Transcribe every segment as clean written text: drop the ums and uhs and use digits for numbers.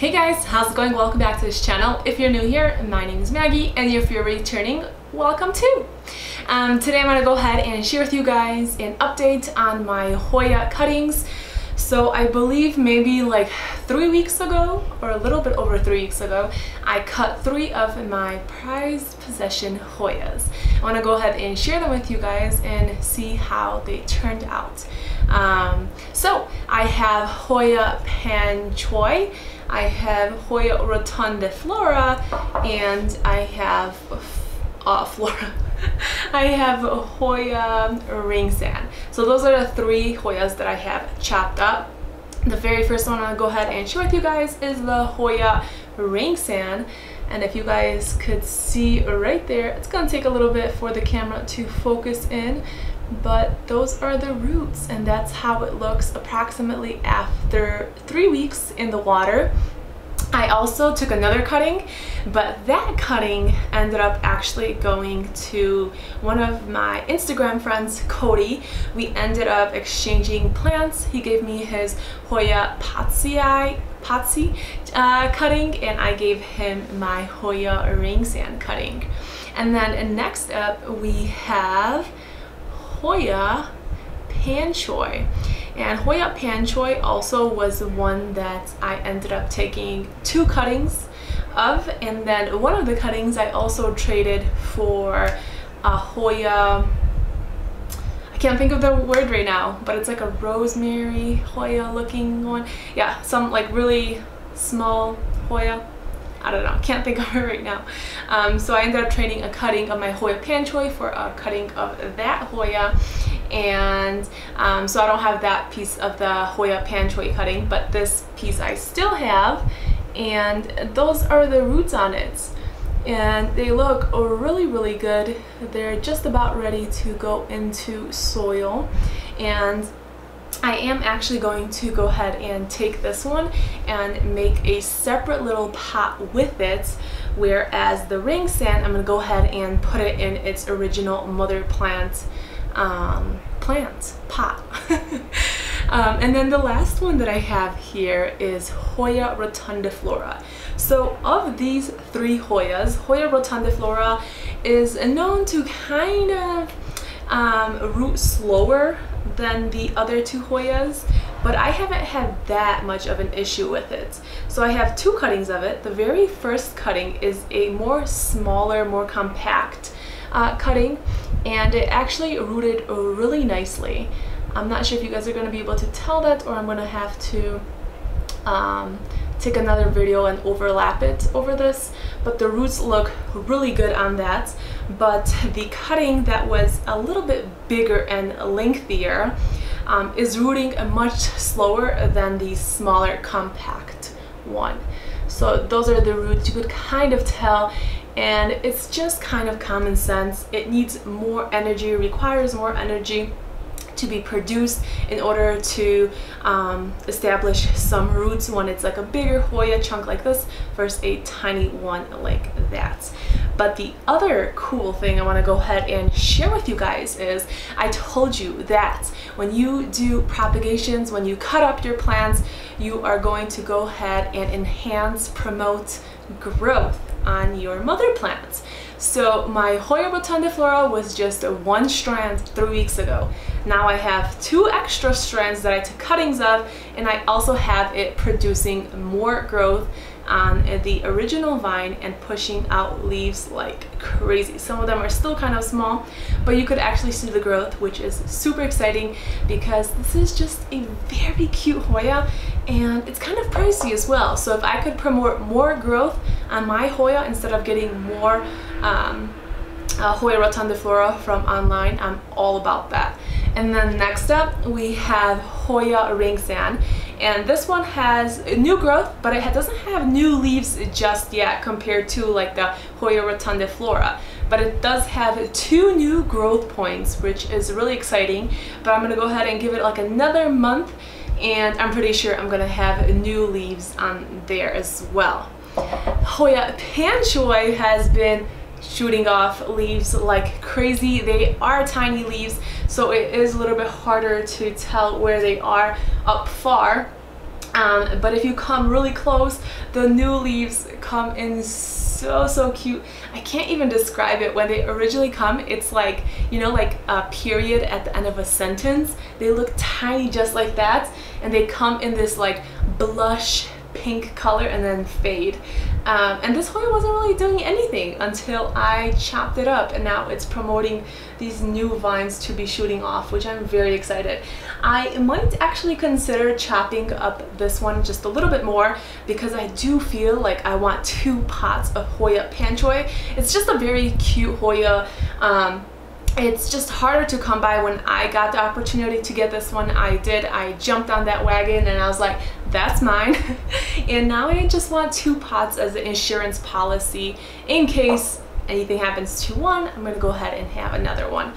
Hey guys, how's it going? Welcome back to this channel. If you're new here, my name is Maggie, and if you're returning, welcome too. Today I'm going to go ahead and share with you guys an update on my Hoya cuttings. So I believe maybe like 3 weeks ago, or a little bit over 3 weeks ago, I cut 3 of my prized possession Hoyas. I want to go ahead and share them with you guys and see how they turned out. So I have Hoya Pan Choi, I have Hoya Rotundiflora, and I have Flora. I have Hoya Ring Sand. So those are the 3 Hoyas that I have chopped up. The very first one I'll go ahead and share with you guys is the Hoya Ring Sand. And if you guys could see right there, it's gonna take a little bit for the camera to focus in, but those are the roots, and that's how it looks approximately after 3 weeks in the water. I also took another cutting, but that cutting ended up actually going to one of my Instagram friends, Cody. We ended up exchanging plants. He gave me his Hoya Potsy cutting, and I gave him my Hoya Ring Sand cutting. And then next up we have Hoya Pan Choi. And Hoya Pan Choi also was one that I ended up taking 2 cuttings of, and then one of the cuttings I also traded for a Hoya, I can't think of the word right now, but it's like a rosemary Hoya looking one. Yeah, some like really small Hoya. I don't know, can't think of it right now. So I ended up trading a cutting of my Hoya Pan Choi for a cutting of that Hoya. And so I don't have that piece of the Hoya Pan Choi cutting, but this piece I still have, and those are the roots on it. And they look really good. They're just about ready to go into soil, and I am actually going to go ahead and take this one and make a separate little pot with it, whereas the ring sand, I'm going to go ahead and put it in its original mother plant pot. And then the last one that I have here is Hoya Rotundiflora. So of these 3 Hoyas, Hoya Rotundiflora is known to kind of root slower than the other 2 Hoyas, but I haven't had that much of an issue with it. So I have 2 cuttings of it. The very first cutting is a smaller, more compact cutting, and it actually rooted really nicely. I'm not sure if you guys are going to be able to tell that, or I'm going to have to take another video and overlap it over this, but the roots look really good on that. But the cutting that was a little bit bigger and lengthier is rooting much slower than the smaller compact one. So those are the roots. You could kind of tell, and it's just kind of common sense. It needs more energy, requires more energy to be produced in order to establish some roots when it's like a bigger Hoya chunk like this versus a tiny one like that. But the other cool thing I want to go ahead and share with you guys is, I told you that when you do propagations, when you cut up your plants, you are going to go ahead and enhance, promote growth on your mother plants. So my Hoya Rotundiflora was just 1 strand 3 weeks ago. Now I have 2 extra strands that I took cuttings of, and I also have it producing more growth on the original vine and pushing out leaves like crazy. Some of them are still kind of small, but you could actually see the growth, which is super exciting because this is just a very cute Hoya, and it's kind of pricey as well. So if I could promote more growth on my Hoya instead of getting more Hoya Rotundiflora from online, I'm all about that. And then next up we have Hoya Ring Sand, and this one has new growth, but it doesn't have new leaves just yet compared to like the Hoya Rotundiflora. But it does have 2 new growth points, which is really exciting. But I'm gonna go ahead and give it like another month, and I'm pretty sure I'm gonna have new leaves on there as well. Hoya Pan Choi has been shooting off leaves like crazy. They are tiny leaves, so it is a little bit harder to tell where they are up far. But if you come really close, the new leaves come in so cute. I can't even describe it. When they originally come, it's like, you know, like a period at the end of a sentence. They look tiny just like that, and they come in this like blush pink color and then fade. And this Hoya wasn't really doing anything until I chopped it up, and now it's promoting these new vines to be shooting off, which I'm very excited. I might actually consider chopping up this one just a little bit more, because I do feel like I want 2 pots of Hoya Panchoy. It's just a very cute Hoya. It's just harder to come by. When I got the opportunity to get this one, I jumped on that wagon and I was like, that's mine. And now I just want 2 pots as an insurance policy in case anything happens to one. I'm gonna go ahead and have another one.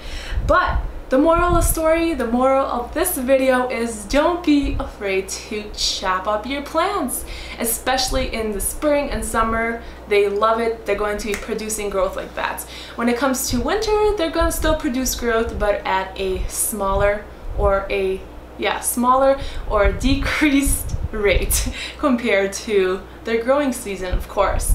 But the moral of the story, the moral of this video is, don't be afraid to chop up your plants, especially in the spring and summer. They love it. They're going to be producing growth like that. When it comes to winter, they're going to still produce growth, but at a smaller or decreased rate compared to their growing season, of course.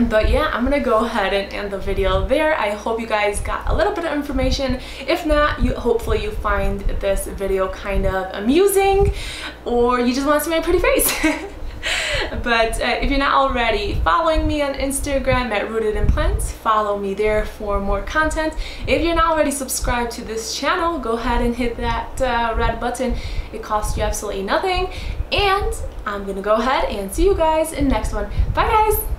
But yeah, I'm gonna go ahead and end the video there. I hope you guys got a little bit of information. If not, hopefully you find this video kind of amusing, or you just want to see my pretty face. But if you're not already following me on Instagram at Rooted in Plants, follow me there for more content. If you're not already subscribed to this channel, go ahead and hit that red button. It costs you absolutely nothing. And I'm gonna go ahead and see you guys in the next one. Bye guys!